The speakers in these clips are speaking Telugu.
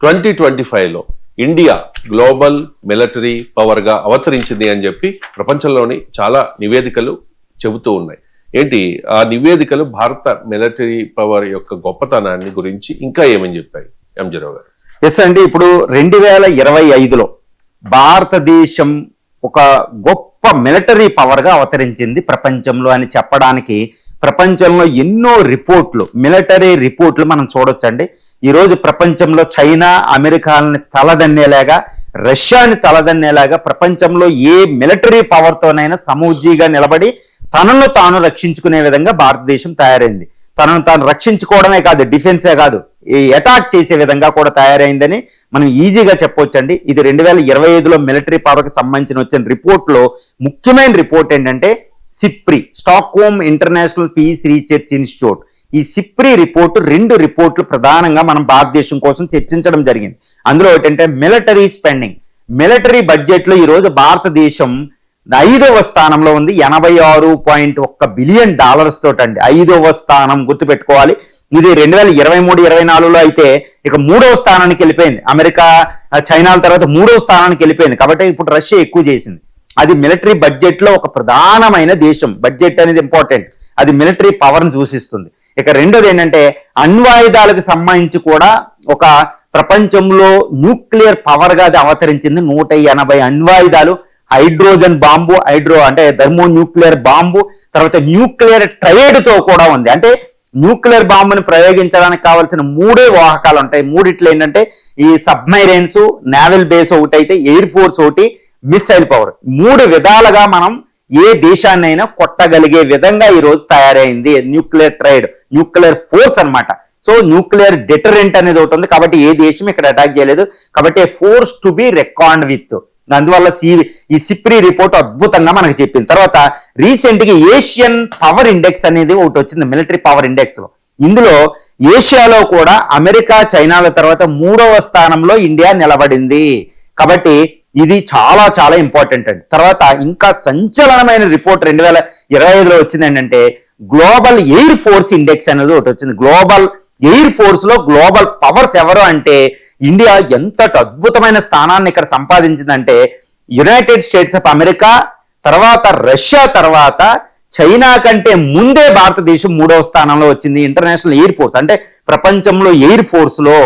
2025లో ఇండియా గ్లోబల్ మిలిటరీ పవర్ గా అవతరించింది అని చెప్పి ప్రపంచంలోని చాలా నివేదికలు చెబుతూ ఉన్నాయి. ఏంటి ఆ నివేదికలు భారత మిలిటరీ పవర్ యొక్క గొప్పతనాన్ని గురించి ఇంకా ఏమని చెప్పాయి ఎంజీరావు గారు? ఎస్ అండి, ఇప్పుడు 2025లో భారతదేశం ఒక గొప్ప మిలిటరీ పవర్ గా అవతరించింది ప్రపంచంలో అని చెప్పడానికి ప్రపంచంలో ఎన్నో రిపోర్ట్లు, మిలిటరీ రిపోర్ట్లు మనం చూడొచ్చండి. ఈరోజు ప్రపంచంలో చైనా అమెరికాలని తలదన్నేలాగా, రష్యాని తలదన్నేలాగా ప్రపంచంలో ఏ మిలిటరీ పవర్తోనైనా సమూజ్జిగా నిలబడి తనను తాను రక్షించుకునే విధంగా భారతదేశం తయారైంది. తనను తాను రక్షించుకోవడమే కాదు, డిఫెన్సే కాదు, ఈ అటాక్ చేసే విధంగా కూడా తయారైందని మనం ఈజీగా చెప్పొచ్చండి. ఇది 2025లో మిలిటరీ పవర్కి సంబంధించిన వచ్చిన రిపోర్ట్లో ముఖ్యమైన రిపోర్ట్ ఏంటంటే SIPRI, Stockholm International Peace Research Institute. ఈ సిప్రి రిపోర్టు 2 రిపోర్ట్లు ప్రధానంగా మనం భారతదేశం కోసం చర్చించడం జరిగింది. అందులో ఏంటంటే మిలిటరీ స్పెండింగ్, మిలిటరీ బడ్జెట్లో ఈరోజు భారతదేశం 5వ స్థానంలో ఉంది. 86.1 బిలియన్ డాలర్స్ తోటండి 5వ స్థానం, గుర్తుపెట్టుకోవాలి. ఇది 2023-24లో అయితే ఇక 3వ స్థానానికి వెళ్ళిపోయింది. అమెరికా చైనాల తర్వాత 3వ స్థానానికి వెళ్ళిపోయింది. కాబట్టి ఇప్పుడు రష్యా ఎక్కువ చేసింది. అది మిలిటరీ బడ్జెట్ లో ఒక ప్రధానమైన దేశం. బడ్జెట్ అనేది ఇంపార్టెంట్, అది మిలిటరీ పవర్ ని సూచిస్తుంది. ఇక రెండోది ఏంటంటే అణ్వాయుధాలకు సంబంధించి కూడా ఒక ప్రపంచంలో న్యూక్లియర్ పవర్ గా అది అవతరించింది. 180 అణ్వాయుధాలు, హైడ్రోజన్ బాంబు, అంటే థర్మో న్యూక్లియర్ బాంబు, తర్వాత న్యూక్లియర్ ట్రయేడ్ తో కూడా ఉంది. అంటే న్యూక్లియర్ బాంబుని ప్రయోగించడానికి కావాల్సిన 3 వాహకాలు ఉంటాయి. 3 ఏంటంటే ఈ సబ్మైరైన్స్, నేవల్ బేస్ ఒకటి అయితే, ఎయిర్ ఫోర్స్ ఒకటి, మిస్సైల్ పవర్. 3 విధాలుగా మనం ఏ దేశాన్నైనా కొట్టగలిగే విధంగా ఈ రోజు తయారైంది న్యూక్లియర్ ట్రైడ్, న్యూక్లియర్ ఫోర్స్ అన్నమాట. సో న్యూక్లియర్ డెటరెంట్ అనేది ఒకటి ఉంది. కాబట్టి ఏ దేశం ఇక్కడ అటాక్ చేయలేదు. కాబట్టి force to be record with. అందువల్ల ఈ సిప్రి రిపోర్ట్ అద్భుతంగా మనకు చెప్పింది. తర్వాత రీసెంట్ గా ఏషియన్ పవర్ ఇండెక్స్ అనేది ఒకటి వచ్చింది మిలిటరీ పవర్ ఇండెక్స్ లో. ఇందులో ఏషియాలో కూడా అమెరికా చైనాల తర్వాత 3వ స్థానంలో ఇండియా నిలబడింది. కాబట్టి ఇది చాలా చాలా ఇంపార్టెంట్ అండి. తర్వాత ఇంకా సంచలనమైన రిపోర్ట్ 2025లో వచ్చింది ఏంటంటే గ్లోబల్ ఎయిర్ ఫోర్స్ ఇండెక్స్ అనేది ఒకటి వచ్చింది. గ్లోబల్ ఎయిర్ ఫోర్స్ లో గ్లోబల్ పవర్స్ ఎవరు అంటే ఇండియా ఎంతటి అద్భుతమైన స్థానాన్ని ఇక్కడ సంపాదించిందంటే యునైటెడ్ స్టేట్స్ ఆఫ్ అమెరికా తర్వాత రష్యా తర్వాత చైనా కంటే ముందే భారతదేశం 3వ స్థానంలో వచ్చింది. ఇంటర్నేషనల్ ఎయిర్ ఫోర్స్ అంటే ప్రపంచంలో ఎయిర్ ఫోర్స్ లో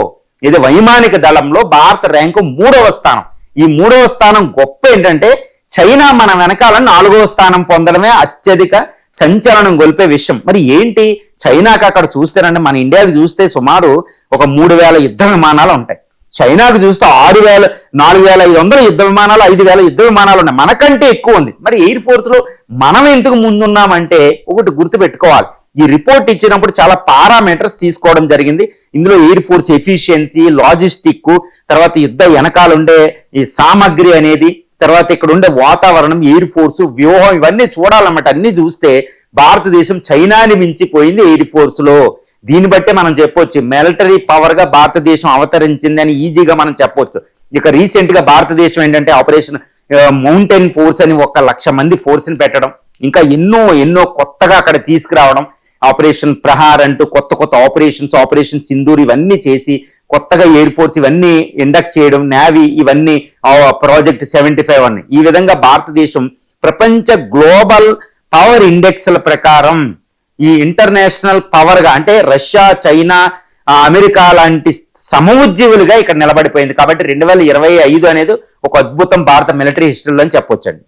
ఇది వైమానిక దళంలో భారత ర్యాంకు 3వ స్థానం. ఈ 3వ స్థానం గొప్ప ఏంటంటే చైనా మన వెనకాల 4వ స్థానం పొందడమే అత్యధిక సంచలనం గొలిపే విషయం. మరి ఏంటి చైనాకి అక్కడ చూస్తేనంటే మన ఇండియాకి చూస్తే సుమారు ఒక 3000 యుద్ధ విమానాలు ఉంటాయి. చైనాకు చూస్తే 4500 యుద్ధ విమానాలు, 5000 యుద్ధ విమానాలు ఉన్నాయి. మనకంటే ఎక్కువ ఉంది. మరి ఎయిర్ ఫోర్స్ లో మనం ఎందుకు ముందున్నామంటే ఒకటి గుర్తుపెట్టుకోవాలి. ఈ రిపోర్ట్ ఇచ్చినప్పుడు చాలా పారామీటర్స్ తీసుకోవడం జరిగింది. ఇందులో ఎయిర్ ఫోర్స్ ఎఫిషియన్సీ, లాజిస్టిక్, తర్వాత యుద్ధ వెనకాల ఉండే ఈ సామగ్రి అనేది, తర్వాత ఇక్కడ ఉండే వాతావరణం, ఎయిర్ ఫోర్స్ వ్యూహం, ఇవన్నీ చూడాలన్నమాట. అన్ని చూస్తే భారతదేశం చైనాని మించిపోయింది ఎయిర్ ఫోర్స్ లో. దీన్ని బట్టే మనం చెప్పొచ్చు మిలిటరీ పవర్ గా భారతదేశం అవతరించింది అని ఈజీగా మనం చెప్పొచ్చు. ఇక రీసెంట్ గా భారతదేశం ఏంటంటే ఆపరేషన్ మౌంటైన్ ఫోర్స్ అని 1,00,000 మంది ఫోర్స్ ని పెట్టడం, ఇంకా ఎన్నో కొత్తగా అక్కడ తీసుకురావడం, ఆపరేషన్ ప్రహార్ అంటూ కొత్త ఆపరేషన్ సింధూర్ ఇవన్నీ చేసి కొత్తగా ఎయిర్ ఫోర్స్ ఇవన్నీ ఇండక్ట్ చేయడం, నేవీ ఇవన్నీ ప్రాజెక్ట్ 75 అన్ని. ఈ విధంగా భారతదేశం ప్రపంచ గ్లోబల్ పవర్ ఇండెక్స్ల ప్రకారం ఈ ఇంటర్నేషనల్ పవర్ గా అంటే రష్యా, చైనా, అమెరికా లాంటి సమూజ్జీవులుగా ఇక్కడ నిలబడిపోయింది. కాబట్టి 2025 అనేది ఒక అద్భుతం భారత మిలిటరీ హిస్టరీలో అని చెప్పొచ్చండి.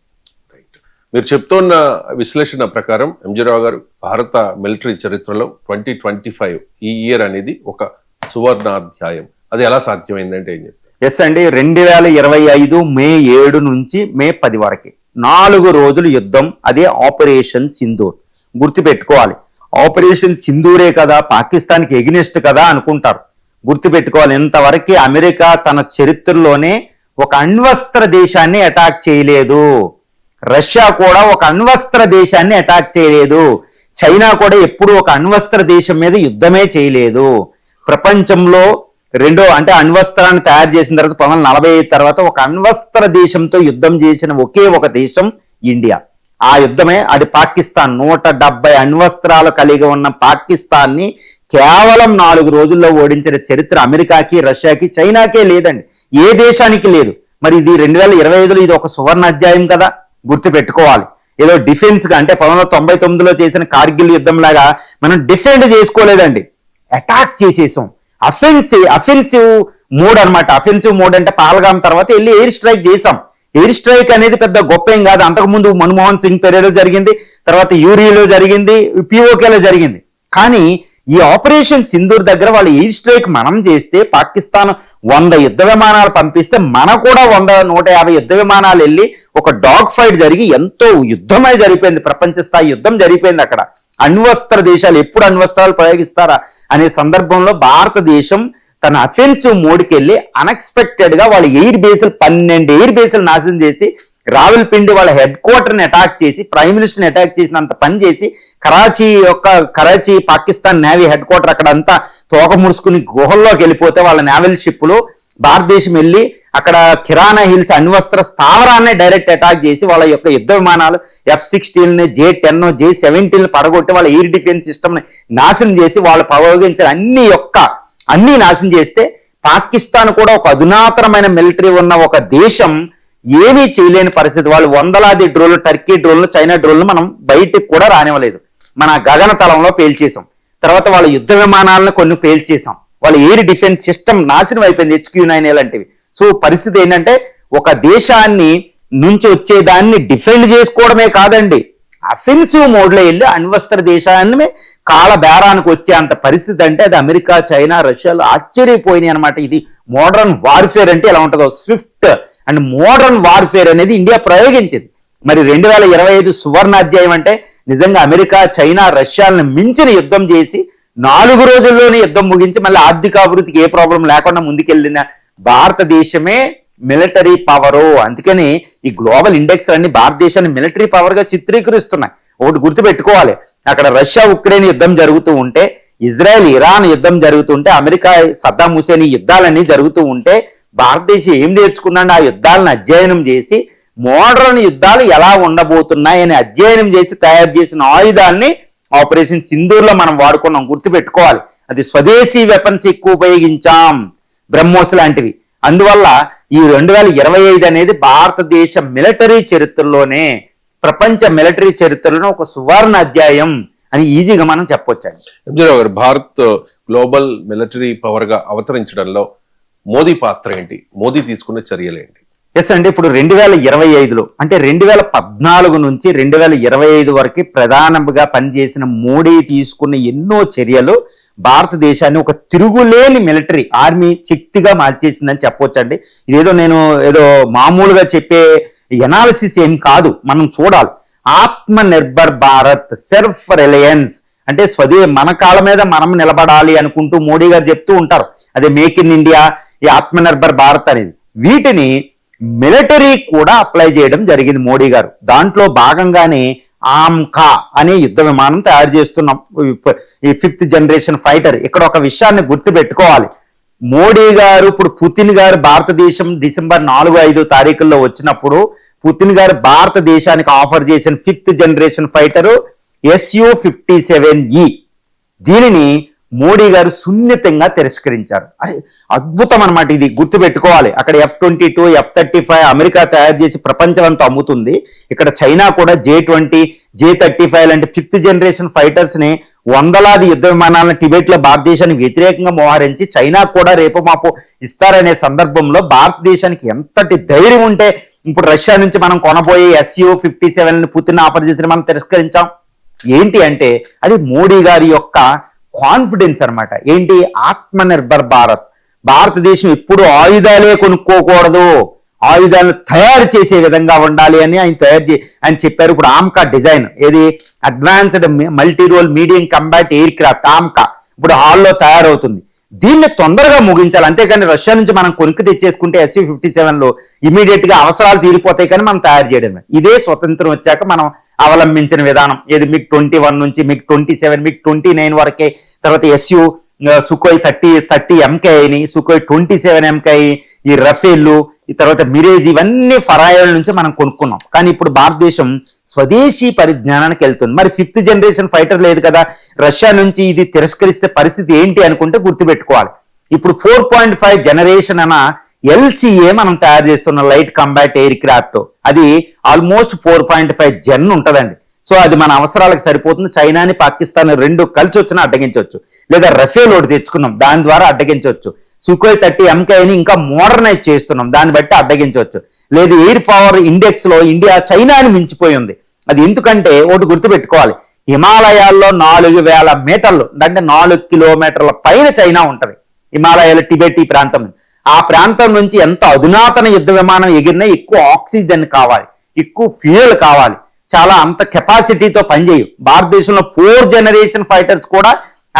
మీరు చెప్తున్న విశ్లేషణ ప్రకారం ఎంజీరావు గారు భారత మిలిటరీ చరిత్రలో 2025 ఈ ఇయర్ అనేది ఒక సువర్ణాధ్యాయం. అది ఎలా సాధ్యమైందంటే ఏం చెప్తారు? ఎస్ అండి, 2025 మే 7 నుంచి మే 10 వరకు 4 రోజులు యుద్ధం. అదే ఆపరేషన్ సింధూర్. గుర్తుపెట్టుకోవాలి, ఆపరేషన్ సింధూరే కదా పాకిస్తాన్కి ఎగ్నెస్ట్ కదా అనుకుంటారు. గుర్తుపెట్టుకోవాలి, ఇంతవరకు అమెరికా తన చరిత్రలోనే ఒక అణ్వస్త్ర దేశాన్ని అటాక్ చేయలేదు. రష్యా కూడా ఒక అణ్వస్త్ర దేశాన్ని అటాక్ చేయలేదు. చైనా కూడా ఎప్పుడు ఒక అణ్వస్త్ర దేశం మీద యుద్ధమే చేయలేదు. ప్రపంచంలో అంటే అణ్వస్త్రాన్ని తయారు చేసిన తర్వాత 1945 తర్వాత ఒక అణ్వస్త్ర దేశంతో యుద్ధం చేసిన ఒకే ఒక దేశం ఇండియా. ఆ యుద్ధమే అది పాకిస్తాన్. 170 అణ్వస్త్రాలు కలిగి ఉన్న పాకిస్తాన్ని కేవలం 4 రోజుల్లో ఓడించిన చరిత్ర అమెరికాకి, రష్యాకి, చైనాకే లేదండి. ఏ దేశానికి లేదు. మరి ఇది 2025లో ఇది ఒక సువర్ణ అధ్యాయం కదా, గుర్తు పెట్టుకోవాలి. ఏదో డిఫెన్స్ గా అంటే 1999లో చేసిన కార్గిల్ యుద్ధం లాగా మనం డిఫెండ్ చేసుకోలేదండి, అటాక్ చేసేసాం. అఫెన్సివ్ మోడ్ అనమాట. అఫెన్సివ్ మోడ్ అంటే పాల్గాం తర్వాత వెళ్ళి ఎయిర్ స్ట్రైక్ చేసాం. ఎయిర్ స్ట్రైక్ అనేది పెద్ద గొప్ప ఏం కాదు. అంతకుముందు మన్మోహన్ సింగ్ పీరియడ్లో జరిగింది, తర్వాత యూరియాలో జరిగింది, పిఓకేలో జరిగింది. కానీ ఈ ఆపరేషన్ సింధూర్ దగ్గర వాళ్ళు ఎయిర్ స్ట్రైక్ మనం చేస్తే, పాకిస్తాన్ 100 యుద్ధ విమానాలు పంపిస్తే మన కూడా 100-150 యుద్ధ విమానాలు వెళ్ళి ఒక డాగ్ ఫైట్ జరిగి ఎంతో యుద్ధమై జరిగిపోయింది. ప్రపంచ స్థాయి యుద్ధం జరిగిపోయింది అక్కడ. అణ్వస్త్ర దేశాలు ఎప్పుడు అణ్వస్త్రాలు ప్రయోగిస్తారా అనే సందర్భంలో భారతదేశం తన అఫెన్సివ్ మోడ్కి వెళ్ళి అన్ఎక్స్పెక్టెడ్ గా వాళ్ళ ఎయిర్ బేసులు 12 ఎయిర్ బేసులు నాశనం చేసి, రావల్పిండి వాళ్ళ హెడ్ క్వార్టర్ని అటాక్ చేసి, ప్రైమ్ మినిస్టర్ని అటాక్ చేసినంత పని చేసి, Karachi Pakistan navy head quarter అక్కడ అంతా తోక ముడుచుకుని గుహల్లోకి వెళ్ళిపోతే వాళ్ళ నేవల్ షిప్లు భారతదేశం వెళ్ళి అక్కడ కిరాణా హిల్స్ అణ్వస్త్ర స్థావరాన్ని డైరెక్ట్ అటాక్ చేసి వాళ్ళ యొక్క యుద్ధ విమానాలు F-16, J-10, J-17 పడగొట్టి వాళ్ళ ఎయిర్ డిఫెన్స్ సిస్టమ్ని నాశనం చేసి వాళ్ళు ప్రయోగించిన అన్ని నాశనం చేస్తే, పాకిస్తాన్ కూడా ఒక అధునాతనమైన మిలిటరీ ఉన్న ఒక దేశం ఏమీ చేయలేని పరిస్థితి. వాళ్ళు వందలాది డ్రోన్లు, టర్కీ డ్రోన్లు, చైనా డ్రోన్లు మనం బయటికి కూడా రానివ్వలేదు. మన గగన తలంలో పేల్చేసాం. తర్వాత వాళ్ళ యుద్ధ విమానాలను కొన్ని పేల్చేసాం. వాళ్ళ ఎయిర్ డిఫెన్స్ సిస్టమ్ నాశనం అయిపోయింది, HQ-9 లాంటివి. సో పరిస్థితి ఏంటంటే ఒక దేశాన్ని నుంచి వచ్చేదాన్ని డిఫెండ్ చేసుకోవడమే కాదండి, అఫెన్సివ్ మోడ్లో వెళ్ళి అణ్వస్త్ర దేశాన్ని కాల బేరానికి వచ్చే అంత పరిస్థితి. అంటే అది అమెరికా, చైనా, రష్యాలు ఆశ్చర్యపోయినాయి అనమాట. ఇది మోడర్న్ వార్ఫేర్ అంటే ఎలా ఉంటుందో, స్విఫ్ట్ అండ్ మోడర్న్ వార్ఫేర్ అనేది ఇండియా ప్రయోగించింది. మరి 2025 సువర్ణాధ్యాయం అంటే నిజంగా అమెరికా, చైనా, రష్యాలను మించిన యుద్ధం చేసి 4 రోజుల్లోనే యుద్ధం ముగించి మళ్ళీ ఆర్థిక అభివృద్ధికి ఏ ప్రాబ్లం లేకుండా ముందుకెళ్ళిన భారతదేశమే మిలిటరీ పవరు. అందుకని ఈ గ్లోబల్ ఇండెక్స్ అన్ని భారతదేశాన్ని మిలిటరీ పవర్ గా చిత్రీకరిస్తున్నాయి. ఒకటి గుర్తుపెట్టుకోవాలి, అక్కడ రష్యా ఉక్రెయిన్ యుద్ధం జరుగుతూ ఉంటే, ఇజ్రాయెల్ ఇరాన్ యుద్ధం జరుగుతుంటే, అమెరికా సద్దాం హుసేన్ యుద్ధాలన్నీ జరుగుతూ ఉంటే భారతదేశం ఏం నేర్చుకుందంటే ఆ యుద్ధాలను అధ్యయనం చేసి మోడర్న్ యుద్ధాలు ఎలా ఉండబోతున్నాయని అధ్యయనం చేసి తయారు చేసిన ఆయుధాన్ని ఆపరేషన్ సింధూర్లో మనం వాడుకున్నాం. గుర్తుపెట్టుకోవాలి, అది స్వదేశీ వెపన్స్ ఎక్కువ ఉపయోగించాం, బ్రహ్మోస్ లాంటివి. అందువల్ల ఈ 2025 అనేది భారతదేశ మిలిటరీ చరిత్రలోనే, ప్రపంచ మిలిటరీ చరిత్రలోనే ఒక సువర్ణ అధ్యాయం అని ఈజీగా మనం చెప్పొచ్చండి. ఎంజీరావు గారు, భారత్ గ్లోబల్ మిలిటరీ పవర్ గా అవతరించడంలో మోదీ పాత్ర ఏంటి? మోదీ తీసుకున్న చర్యలు ఏంటి? ఎస్ అండి, ఇప్పుడు 2025లో అంటే 2014 నుంచి 2025 వరకు ప్రధానంగా పనిచేసిన మోడీ తీసుకున్న ఎన్నో చర్యలు భారతదేశాన్ని ఒక తిరుగులేని మిలిటరీ ఆర్మీ శక్తిగా మార్చేసిందని చెప్పొచ్చండి. ఇదేదో నేను మామూలుగా చెప్పే ఎనాలిసిస్ ఏం కాదు, మనం చూడాలి. ఆత్మ నిర్భర్ భారత్, సెల్ఫ్ రిలయన్స్ అంటే మన కాళ్ళ మీద మనం నిలబడాలి అనుకుంటూ మోడీ గారు చెప్తూ ఉంటారు. అదే మేక్ ఇన్ ఇండియా, ఈ ఆత్మ నిర్భర్ భారత్ అనేది, వీటిని మిలిటరీ కూడా అప్లై చేయడం జరిగింది మోడీ గారు. దాంట్లో భాగంగానే ఆమ్కా అనే యుద్ధ విమానం తయారు చేస్తున్నాం, ఈ 5th జనరేషన్ ఫైటర్. ఇక్కడ ఒక విషయాన్ని గుర్తు పెట్టుకోవాలి, మోడీ గారు ఇప్పుడు పుతిన్ గారు భారతదేశం డిసెంబర్ 4-5 తారీఖుల్లో వచ్చినప్పుడు పుతిన్ గారు భారతదేశానికి ఆఫర్ చేసిన 5th జనరేషన్ ఫైటరు Su-57E. దీనిని మోడీ గారు సున్నితంగా తిరస్కరించారు. అది అద్భుతం అనమాట. ఇది గుర్తుపెట్టుకోవాలి. అక్కడ F-22, F-35 అమెరికా తయారు చేసి ప్రపంచం అంతా అమ్ముతుంది. ఇక్కడ చైనా కూడా J-20, J-35 లాంటి 5th జనరేషన్ ఫైటర్స్ ని వందలాది యుద్ధ విమానాలను టిబెట్ లో భారతదేశానికి వ్యతిరేకంగా మోహరించి చైనా కూడా రేపు మాపు ఇస్తారనే సందర్భంలో భారతదేశానికి ఎంతటి ధైర్యం ఉంటే ఇప్పుడు రష్యా నుంచి మనం కొనబోయే Su-57 పుతిన్ ఆఫర్ చేసిన మనం తిరస్కరించాం. ఏంటి అంటే అది మోడీ గారి యొక్క కాన్ఫిడెన్స్ అనమాట. ఏంటి? ఆత్మ నిర్భర్ భారత్. భారతదేశం ఎప్పుడు ఆయుధాలే కొనుక్కోకూడదు, ఆయుధాలను తయారు చేసే విధంగా ఉండాలి అని ఆయన చెప్పారు. ఇప్పుడు ఆమ్కా డిజైన్, ఏది advanced multi role medium combat aircraft AMCA ఇప్పుడు హాల్లో తయారవుతుంది. దీన్ని తొందరగా ముగించాలి. అంతేకాని రష్యా నుంచి మనం కొనుక్కు తెచ్చేసుకుంటే Su-57లో ఇమీడియట్ గా అవసరాలు తీరిపోతాయి, కానీ మనం తయారు చేయడం ఇదే స్వతంత్రం వచ్చాక మనం అవలంబించిన విధానం. ఏది MiG-21 నుంచి MiG-27, MiG-29 వరకే. తర్వాత Sukhoi 30 MKIని, Sukhoi 27 MKI, ఈ రఫేల్, ఈ తర్వాత మిరేజ్, ఇవన్నీ ఫరాయిల నుంచి మనం కొనుక్కున్నాం. కానీ ఇప్పుడు భారతదేశం స్వదేశీ పరిజ్ఞానానికి వెళ్తుంది. మరి 5th జనరేషన్ ఫైటర్ లేదు కదా, రష్యా నుంచి ఇది తిరస్కరిస్తే పరిస్థితి ఏంటి అనుకుంటే గుర్తుపెట్టుకోవాలి. ఇప్పుడు 4.5 జనరేషన్ అన్న LCA మనం తయారు చేస్తున్న లైట్ కంబాట్ ఎయిర్ క్రాఫ్ట్, అది ఆల్మోస్ట్ 4.5 జెన్ ఉంటుందండి. సో అది మన అవసరాలకు సరిపోతుంది. చైనాని పాకిస్తాన్ రెండు కలిసి వచ్చినా అడ్డగించవచ్చు, లేదా రఫేల్ ఒకటి తెచ్చుకున్నాం దాని ద్వారా అడ్డగించవచ్చు. సుఖోయ్ 30 MKని ఇంకా మోడర్నైజ్ చేస్తున్నాం, దాన్ని బట్టి అడ్డగించవచ్చు. లేదు ఎయిర్ పవర్ ఇండెక్స్ లో ఇండియా చైనాని మించిపోయి ఉంది. అది ఎందుకంటే ఒకటి గుర్తుపెట్టుకోవాలి, హిమాలయాల్లో 4000 మీటర్లు అంటే 4 కిలోమీటర్ల పైన చైనా ఉంటది. హిమాలయాల టిబెట్ ఈ ప్రాంతం, ఆ ప్రాంతం నుంచి ఎంత అధునాతన యుద్ధ విమానం ఎగిరినా ఎక్కువ ఆక్సిజన్ కావాలి, ఎక్కువ ఫ్యూయల్ కావాలి, చాలా అంత కెపాసిటీతో పనిచేయు. భారతదేశంలో 4 జనరేషన్ ఫైటర్స్ కూడా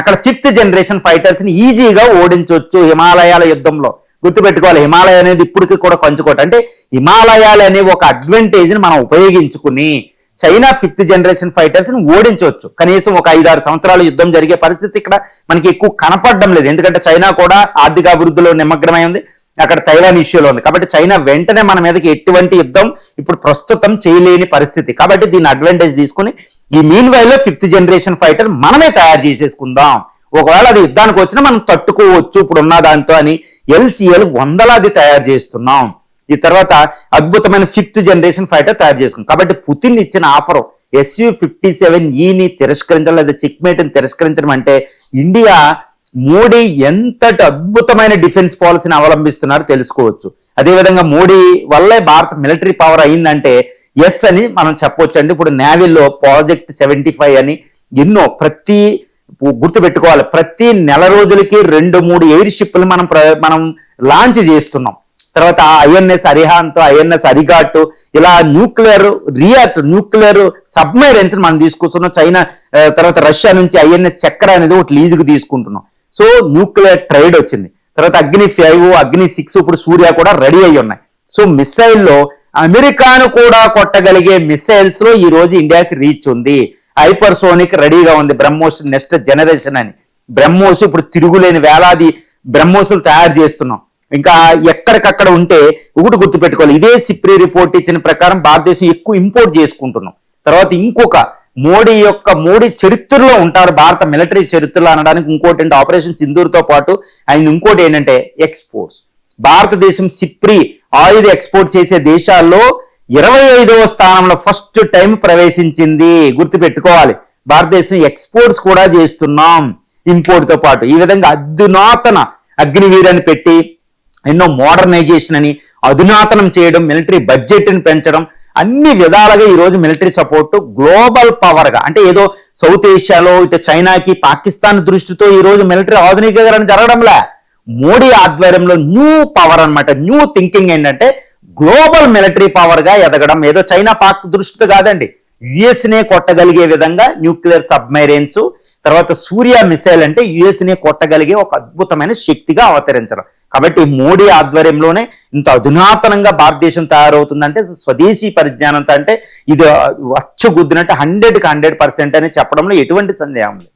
అక్కడ 5th జనరేషన్ ఫైటర్స్ ని ఈజీగా ఓడించవచ్చు హిమాలయాల యుద్ధంలో. గుర్తుపెట్టుకోవాలి, హిమాలయ అనేది ఇప్పటికీ కూడా కొంచుకోట. అంటే హిమాలయాలు అనే ఒక అడ్వాంటేజ్ ని మనం ఉపయోగించుకుని చైనా 5th జనరేషన్ ఫైటర్స్ ని ఓడించవచ్చు. కనీసం ఒక 5-6 సంవత్సరాలు యుద్ధం జరిగే పరిస్థితి ఇక్కడ మనకి ఎక్కువ కనపడడం లేదు. ఎందుకంటే చైనా కూడా ఆర్థిక అభివృద్ధిలో నిమగ్నమై ఉంది, అక్కడ తైవాన్ ఇష్యూలో ఉంది. కాబట్టి చైనా వెంటనే మన మీదకి ఎటువంటి యుద్ధం ఇప్పుడు ప్రస్తుతం చేయలేని పరిస్థితి. కాబట్టి దీన్ని అడ్వాంటేజ్ తీసుకుని ఈ మీన్ వైల్లో 5th జనరేషన్ ఫైటర్ మనమే తయారు చేసేసుకుందాం. ఒకవేళ అది యుద్ధానికి వచ్చినా మనం తట్టుకోవచ్చు ఇప్పుడు ఉన్న దాంతో అని LCL వందలాది తయారు చేస్తున్నాం. ఈ తర్వాత అద్భుతమైన 5th జనరేషన్ ఫైటర్ తయారు చేసుకున్నాం. కాబట్టి పుతిన్ ఇచ్చిన ఆఫర్ Su-57E తిరస్కరించడం లేదా చెక్మేట్ని తిరస్కరించడం అంటే ఇండియా మోడీ ఎంతటి అద్భుతమైన డిఫెన్స్ పాలసీని అవలంబిస్తున్నారో తెలుసుకోవచ్చు. అదేవిధంగా మోడీ వల్లే భారత మిలిటరీ పవర్ అయిందంటే ఎస్ అని మనం చెప్పొచ్చు అండి. ఇప్పుడు నేవీలో ప్రాజెక్ట్ 75 అని ఎన్నో గుర్తుపెట్టుకోవాలి, ప్రతి నెల రోజులకి 2-3 ఎయిర్ షిప్లు మనం లాంచ్ చేస్తున్నాం. తర్వాత INS అరిహాంత్, INS అరిగాట్, ఇలా న్యూక్లియర్ సబ్మెరైన్స్ మనం తీసుకొస్తున్నాం. చైనా తర్వాత రష్యా నుంచి INS చక్ర అనేది ఒకటి లీజుకు తీసుకుంటున్నాం. సో న్యూక్లియర్ ట్రైడ్ వచ్చింది. తర్వాత అగ్ని 5, అగ్ని 6, ఇప్పుడు సూర్య కూడా రెడీ అయి ఉన్నాయి. సో మిసైల్లో అమెరికాను కూడా కొట్టగలిగే మిసైల్స్ లో ఈ రోజు ఇండియాకి రీచ్ ఉంది. హైపర్సోనిక్ రెడీగా ఉంది, బ్రహ్మోస్ నెక్స్ట్ జనరేషన్ అని. బ్రహ్మోస్ ఇప్పుడు తిరుగులేని వేలాది బ్రహ్మోసులు తయారు చేస్తున్నాం. ఇంకా ఎక్కడికక్కడ ఉంటే ఒకటి గుర్తుపెట్టుకోవాలి, ఇదే సిప్రీ రిపోర్ట్ ఇచ్చిన ప్రకారం భారతదేశం ఎక్కువ ఇంపోర్ట్ చేసుకుంటున్నాం. తర్వాత ఇంకొక మోడీ చరిత్రలో ఉంటారు, భారత మిలిటరీ చరిత్రలో అనడానికి ఇంకోటి అంటే ఆపరేషన్ సింధూర్తో పాటు ఆయన ఇంకోటి ఏంటంటే ఎక్స్పోర్ట్స్. భారతదేశం సిప్రీ ఆయుధ ఎక్స్పోర్ట్ చేసే దేశాల్లో 25వ స్థానంలో ఫస్ట్ టైం ప్రవేశించింది. గుర్తుపెట్టుకోవాలి, భారతదేశం ఎక్స్పోర్ట్స్ కూడా చేస్తున్నాం ఇంపోర్ట్ తో పాటు. ఈ విధంగా అధునాతన అగ్నివీరాన్ని పెట్టి ఎన్నో మోడర్నైజేషన్ అని అధునాతనం చేయడం, మిలిటరీ బడ్జెట్ ని పెంచడం, అన్ని విధాలుగా ఈ రోజు మిలిటరీ సపోర్ట్ గ్లోబల్ పవర్ గా, అంటే ఏదో సౌత్ ఏషియాలో ఇటు చైనాకి పాకిస్తాన్ దృష్టితో ఈ రోజు మిలిటరీ ఆధునికీకరణ జరగడంలే, మోడీ ఆధ్వర్యంలో న్యూ పవర్ అన్నమాట. న్యూ థింకింగ్ ఏంటంటే గ్లోబల్ మిలిటరీ పవర్ గా ఎదగడం. ఏదో చైనా పాక్ దృష్టితో కాదండి, US నే కొట్టగలిగే విధంగా న్యూక్లియర్ సబ్మెరైన్స్, తర్వాత సూర్య మిసైల్ అంటే US నే కొట్టగలిగే ఒక అద్భుతమైన శక్తిగా అవతరించడం. కాబట్టి మోడీ ఆధ్వర్యంలోనే ఇంత అధునాతనంగా భారతదేశం తయారవుతుందంటే స్వదేశీ పరిజ్ఞానంతో, అంటే ఇది వచ్చగుద్దినట్టు 100% అని చెప్పడంలో ఎటువంటి సందేహం లేదు.